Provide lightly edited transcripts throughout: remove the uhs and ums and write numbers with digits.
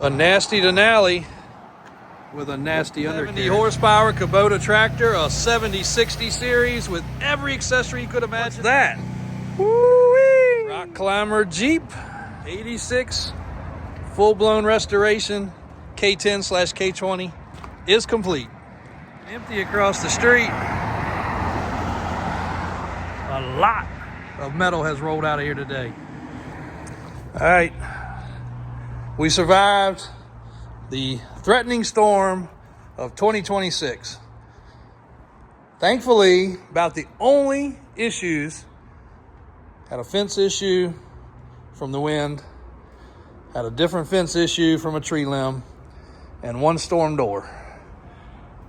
A nasty Denali with a nasty undercarriage. 70 horsepower Kubota tractor, a 70/60 series with every accessory you could imagine. What's that? Woo-wee! Rock Climber Jeep 86 full-blown restoration K10/K20 is complete. Empty across the street. A lot of metal has rolled out of here today. All right. We survived the threatening storm of 2026. Thankfully, about the only issues, had a fence issue from the wind, had a different fence issue from a tree limb, and one storm door.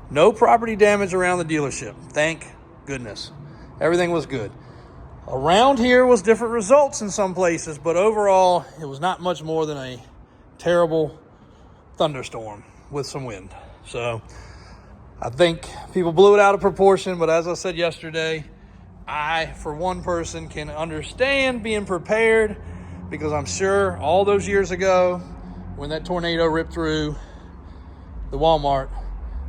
No property damage around the dealership, thank goodness. Everything was good. Around here was different results in some places, but overall, it was not much more than a terrible thunderstorm with some wind. So I think people blew it out of proportion, but as I said yesterday, I, for one person, can understand being prepared, because I'm sure all those years ago when that tornado ripped through the Walmart,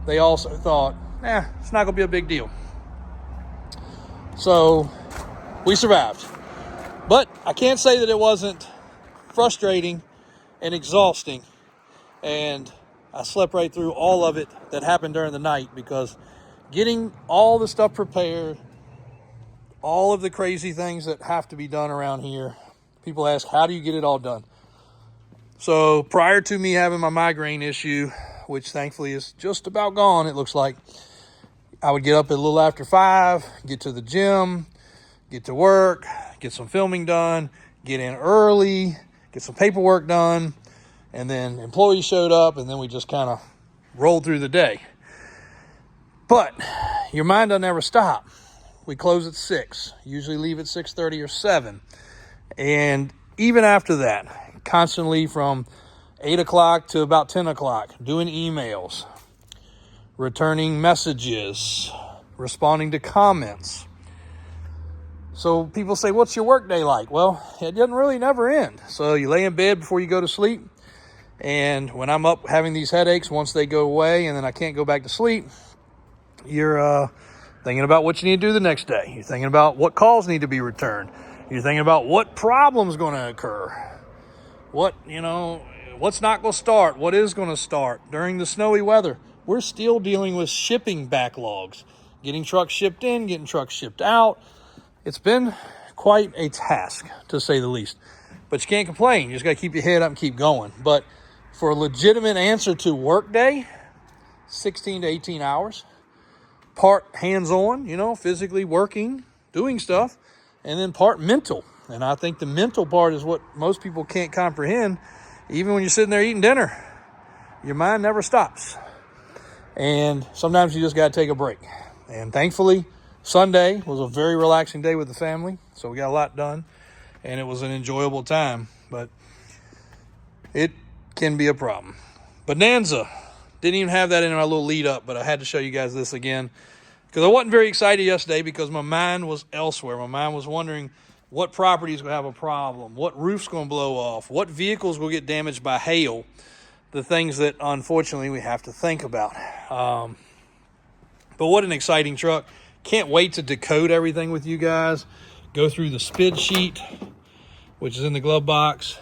they also thought, it's not gonna be a big deal. So we survived. But I can't say that it wasn't frustrating and exhausting, and I slept right through all of it that happened during the night, because getting all the stuff prepared, all of the crazy things that have to be done around here, people ask, how do you get it all done? So prior to me having my migraine issue, which thankfully is just about gone, it looks like, I would get up at a little after 5, get to the gym, get to work, get some filming done, get in early, get some paperwork done, and then employees showed up, and then we just kind of rolled through the day. But your mind doesn't ever stop. We close at 6, usually leave at 6:30 or 7. And even after that, constantly from 8 o'clock to about 10 o'clock, doing emails, returning messages, responding to comments. So people say, what's your work day like? Well, it doesn't really never end. So you lay in bed before you go to sleep. And when I'm up having these headaches, once they go away and then I can't go back to sleep, you're thinking about what you need to do the next day. You're thinking about what calls need to be returned. You're thinking about what problem's going to occur. What's not going to start? What is going to start? During the snowy weather, we're still dealing with shipping backlogs. Getting trucks shipped in, getting trucks shipped out. It's been quite a task, to say the least. But you can't complain. You just got to keep your head up and keep going. But for a legitimate answer to work day, 16 to 18 hours, part hands-on, physically working, doing stuff, and then part mental. And I think the mental part is what most people can't comprehend. Even when you're sitting there eating dinner, your mind never stops. And sometimes you just got to take a break. And thankfully, Sunday was a very relaxing day with the family, so we got a lot done, and it was an enjoyable time, but it can be a problem. Bonanza, didn't even have that in our little lead up, but I had to show you guys this again, because I wasn't very excited yesterday because my mind was elsewhere. My mind was wondering what properties will have a problem, what roof's going to blow off, what vehicles will get damaged by hail, the things that unfortunately we have to think about. But what an exciting truck. Can't wait to decode everything with you guys. Go through the spid sheet, which is in the glove box.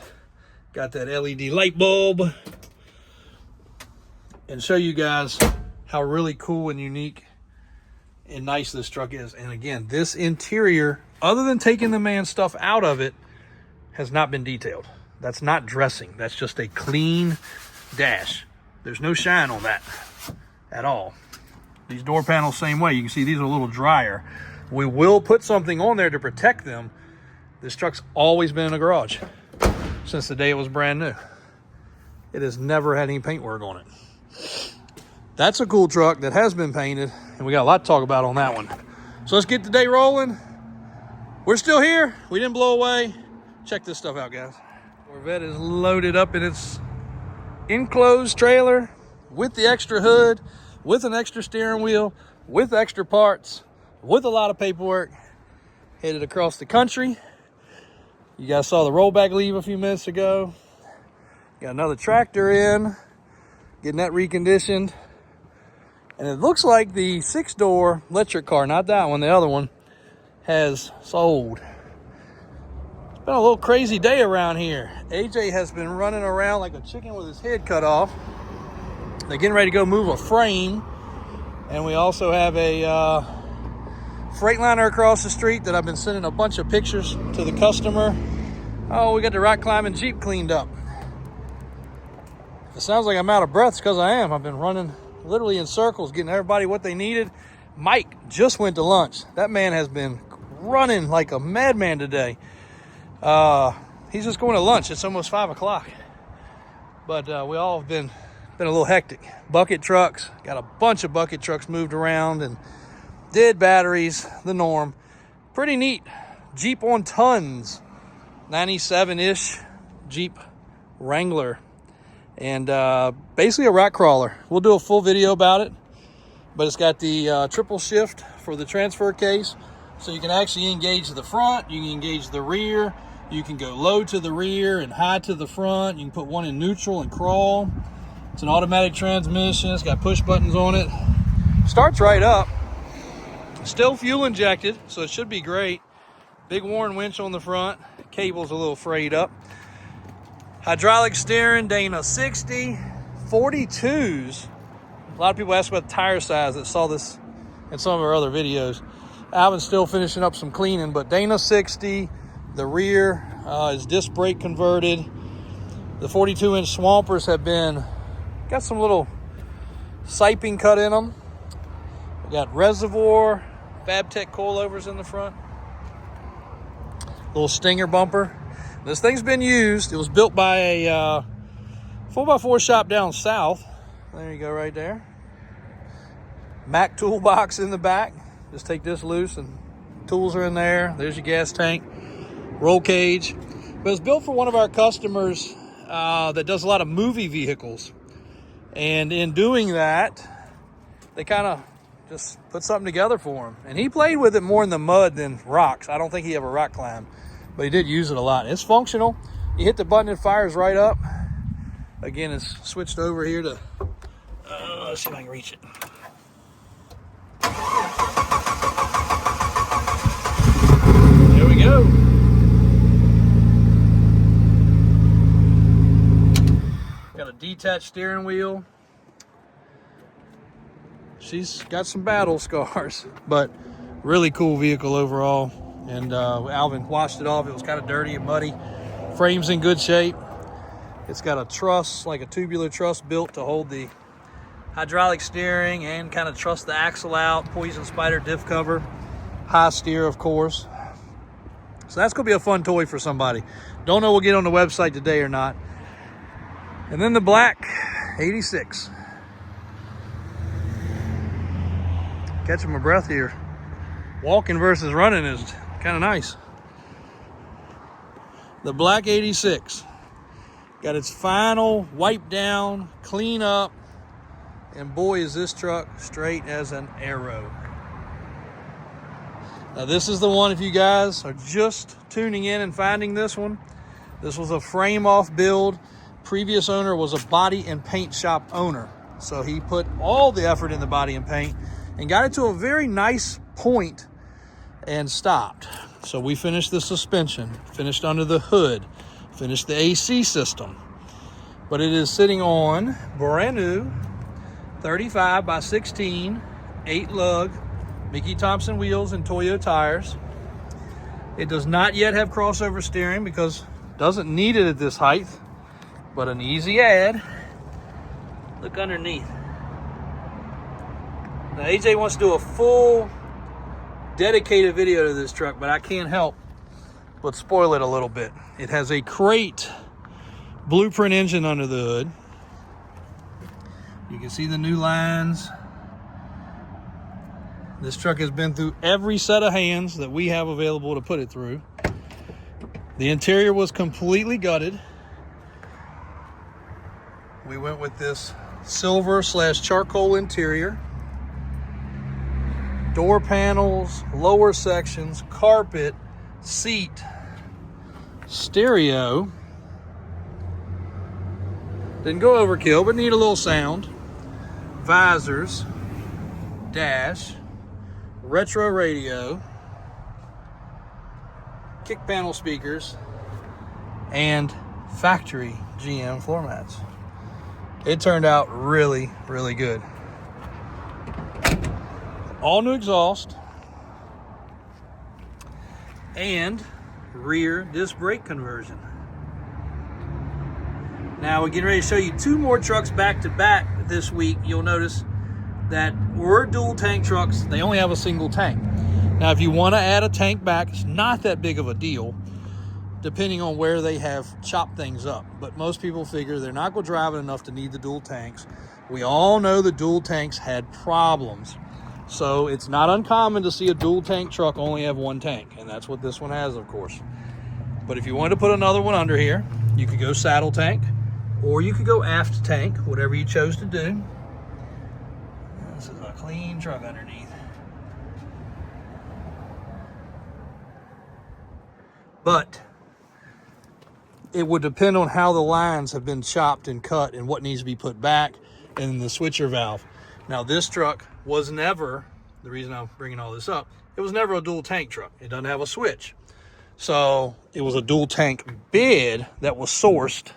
Got that LED light bulb. And show you guys how really cool and unique and nice this truck is. And again, this interior, other than taking the man's stuff out of it, has not been detailed. That's not dressing. That's just a clean dash. There's no shine on that at all. These door panels, same way. You can see these are a little drier. We will put something on there to protect them. This truck's always been in a garage since the day it was brand new. It has never had any paintwork on it. That's a cool truck that has been painted, and we got a lot to talk about on that one. So let's get the day rolling. We're still here. We didn't blow away. Check this stuff out, guys. Corvette is loaded up in its enclosed trailer with the extra hood, with an extra steering wheel, with extra parts, with a lot of paperwork, headed across the country. You guys saw the rollback leave a few minutes ago. Got another tractor in, getting that reconditioned. And it looks like the 6-door electric car, not that one, the other one, has sold. It's been a little crazy day around here. AJ has been running around like a chicken with his head cut off. They're getting ready to go move a frame. And we also have a Freightliner across the street that I've been sending a bunch of pictures to the customer. Oh, we got the rock climbing Jeep cleaned up. If it sounds like I'm out of breath, it's because I am. I've been running literally in circles, getting everybody what they needed. Mike just went to lunch. That man has been running like a madman today. He's just going to lunch. It's almost 5 o'clock. But we all have been a little hectic. Bucket trucks, got a bunch of bucket trucks moved around, and dead batteries, the norm. Pretty neat. Jeep on tons. 97-ish Jeep Wrangler. And basically a rock crawler. We'll do a full video about it. But it's got the triple shift for the transfer case. So you can actually engage the front, you can engage the rear, you can go low to the rear and high to the front. You can put one in neutral and crawl. It's an automatic transmission. It's got push buttons on it. Starts right up. Still fuel injected, so it should be great. Big Warren winch on the front. Cable's a little frayed up. Hydraulic steering, Dana 60. 42s. A lot of people ask about the tire size that saw this in some of our other videos. Alvin's still finishing up some cleaning, but Dana 60. The rear is disc brake converted. The 42-inch swampers have got some little siping cut in them. We got reservoir, Fabtech coilovers in the front. Little Stinger bumper. This thing's been used. It was built by a 4x4 shop down south. There you go, right there. Mac toolbox in the back. Just take this loose and tools are in there. There's your gas tank, roll cage. But it's built for one of our customers that does a lot of movie vehicles. And in doing that, they kind of just put something together for him. And he played with it more in the mud than rocks. I don't think he ever rock climbed, but he did use it a lot. It's functional. You hit the button, it fires right up. Again, it's switched over here to, let's see if I can reach it. There we go. Got a detached steering wheel. She's got some battle scars, but really cool vehicle overall. And Alvin washed it off. It was kind of dirty and muddy. Frame's in good shape. It's got a truss, like a tubular truss built to hold the hydraulic steering and kind of truss the axle out. Poison Spider diff cover. High steer, of course. So that's going to be a fun toy for somebody. Don't know we'll get on the website today or not. And then the black 86. Catching my breath here. Walking versus running is kind of nice. The black 86 got its final wipe down, clean up, and boy is this truck straight as an arrow. Now this is the one, if you guys are just tuning in and finding this one, this was a frame off build. Previous owner was a body and paint shop owner, so he put all the effort in the body and paint and got it to a very nice point and stopped. So we finished the suspension, finished under the hood, finished the AC system. But it is sitting on brand new 35 by 16, 8 lug, Mickey Thompson wheels and Toyo tires. It does not yet have crossover steering because it doesn't need it at this height, but an easy add. Look underneath. Now AJ wants to do a full dedicated video to this truck, but I can't help but spoil it a little bit. It has a crate blueprint engine under the hood. You can see the new lines. This truck has been through every set of hands that we have available to put it through. The interior was completely gutted. We went with this silver / charcoal interior. Door panels, lower sections, carpet, seat, stereo. Didn't go overkill, but need a little sound. Visors, dash, retro radio, kick panel speakers, and factory GM floor mats. It turned out really, really good. All new exhaust and rear disc brake conversion. Now we're getting ready to show you two more trucks back to back this week. You'll notice that we're dual tank trucks. They only have a single tank. Now if you want to add a tank back, it's not that big of a deal, depending on where they have chopped things up. But most people figure they're not going to drive it enough to need the dual tanks. We all know the dual tanks had problems. So it's not uncommon to see a dual tank truck only have one tank. And that's what this one has, of course. But if you wanted to put another one under here, you could go saddle tank, or you could go aft tank, whatever you chose to do. This is a clean truck underneath. But it would depend on how the lines have been chopped and cut and what needs to be put back and the switcher valve. Now this truck was never, the reason I'm bringing all this up, it was never a dual tank truck. It doesn't have a switch. So it was a dual tank bed that was sourced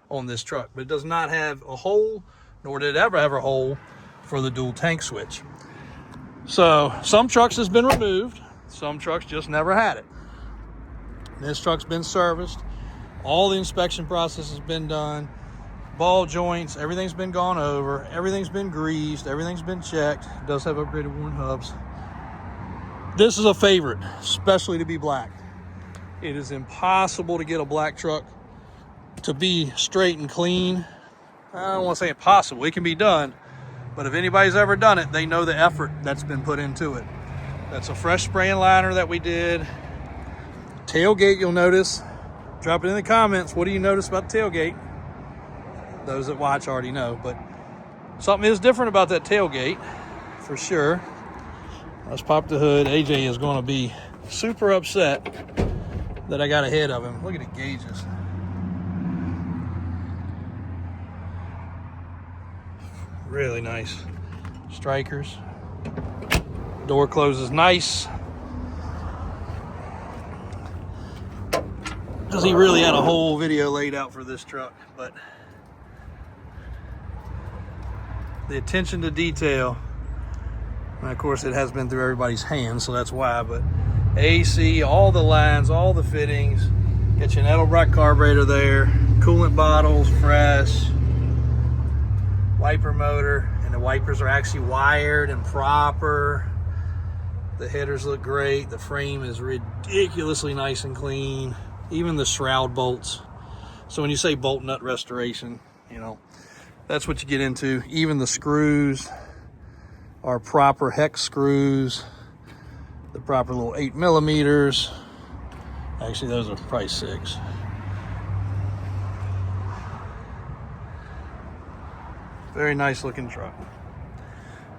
on this truck, but it does not have a hole, nor did it ever have a hole for the dual tank switch. So some trucks has been removed, some trucks just never had it. This truck's been serviced. All the inspection process has been done. Ball joints, everything's been gone over. Everything's been greased. Everything's been checked. It does have upgraded worn hubs. This is a favorite, especially to be black. It is impossible to get a black truck to be straight and clean. I don't want to say impossible. It can be done. But if anybody's ever done it, they know the effort that's been put into it. That's a fresh spraying liner that we did. Tailgate, you'll notice. Drop it in the comments. What do you notice about the tailgate? Those that watch already know, but something is different about that tailgate, for sure. Let's pop the hood. AJ is going to be super upset that I got ahead of him. Look at the gauges. Really nice. Strikers. Door closes nice. Because he really had a whole video laid out for this truck, but the attention to detail, and of course it has been through everybody's hands, so that's why, but AC, all the lines, all the fittings, get your Edelbrock carburetor there, coolant bottles, fresh, wiper motor, and the wipers are actually wired and proper. The headers look great. The frame is ridiculously nice and clean. Even the shroud bolts. So when you say bolt nut restoration, you know, that's what you get into. Even the screws are proper hex screws. The proper little 8mm. Actually, those are probably 6. Very nice looking truck.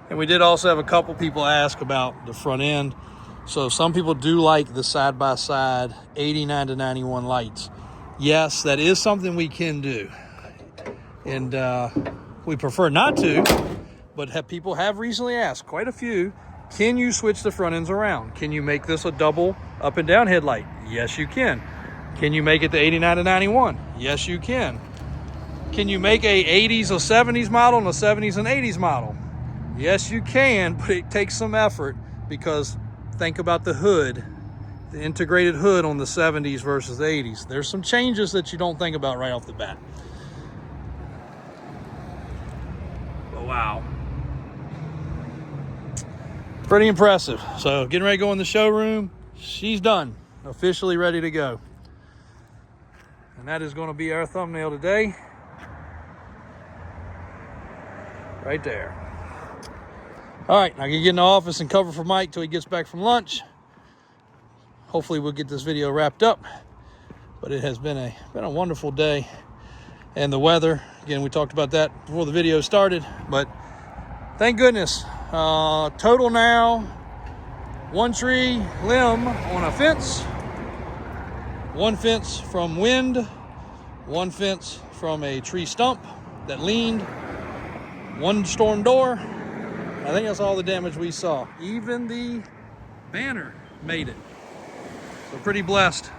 And we did also have a couple people ask about the front end. So some people do like the side-by-side 89 to 91 lights. Yes, that is something we can do. And we prefer not to, but people have recently asked, quite a few, can you switch the front ends around? Can you make this a double up and down headlight? Yes, you can. Can you make it the 89 to 91? Yes, you can. Can you make a 80s or 70s model and a 70s and 80s model? Yes, you can, but it takes some effort because think about the hood, the integrated hood on the 70s versus the 80s. There's some changes that you don't think about right off the bat. But wow. Pretty impressive. So getting ready to go in the showroom. She's done, officially ready to go. And that is going to be our thumbnail today. Right there. All right, I can get in the office and cover for Mike till he gets back from lunch. Hopefully we'll get this video wrapped up. But it has been a wonderful day. And the weather, again, we talked about that before the video started. But thank goodness. Total now, 1 tree limb on a fence, 1 fence from wind, 1 fence from a tree stump, that leaned, one storm door. I think that's all the damage we saw. Even the banner made it. So pretty blessed.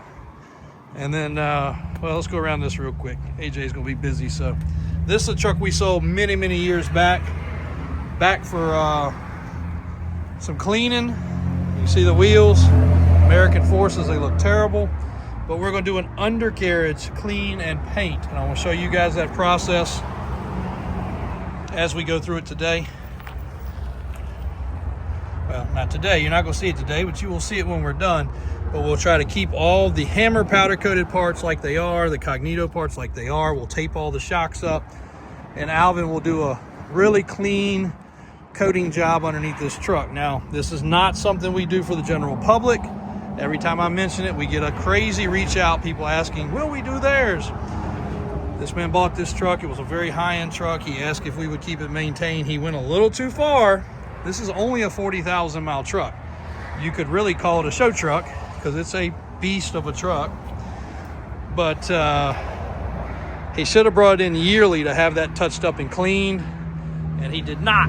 And then, well, let's go around this real quick. AJ's gonna be busy. So this is a truck we sold many, many years back for some cleaning. You see the wheels, American Forces, they look terrible. But we're gonna do an undercarriage clean and paint. And I wanna show you guys that process as we go through it today. Well, not today, you're not gonna see it today, but you will see it when we're done. But we'll try to keep all the hammer powder coated parts like they are, the Cognito parts like they are. We'll tape all the shocks up, and Alvin will do a really clean coating job underneath this truck. Now, this is not something we do for the general public. Every time I mention it, we get a crazy reach out, people asking, will we do theirs? This man bought this truck. It was a very high-end truck. He asked if we would keep it maintained. He went a little too far. This is only a 40,000 mile truck. You could really call it a show truck because it's a beast of a truck. But he should have brought it in yearly to have that touched up and cleaned, and he did not.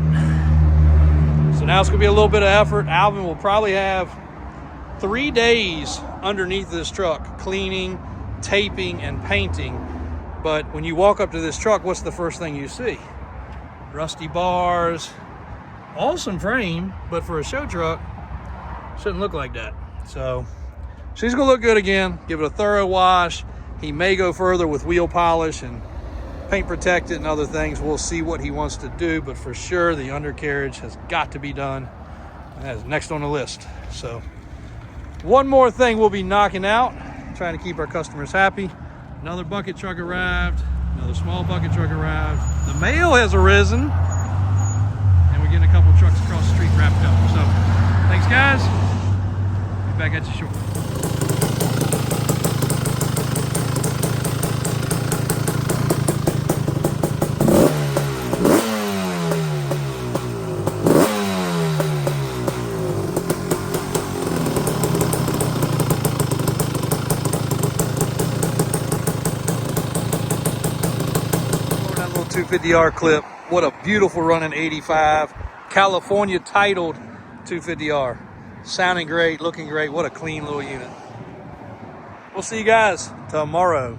So now it's gonna be a little bit of effort. Alvin will probably have 3 days underneath this truck, cleaning, taping, and painting. But when you walk up to this truck, what's the first thing you see? Rusty bars, awesome frame, but for a show truck, shouldn't look like that. So she's gonna look good again. Give it a thorough wash. He may go further with wheel polish and paint protect it and other things. We'll see what he wants to do, but for sure the undercarriage has got to be done. That is next on the list. So one more thing we'll be knocking out, trying to keep our customers happy. Another bucket truck arrived, another small bucket truck arrived. The mail has arisen, and we're getting a couple trucks across the street wrapped up. So thanks guys, be back at you shortly. That little 250R clip. What a beautiful running 85. California titled 250R. Sounding great, looking great. What a clean little unit. We'll see you guys tomorrow.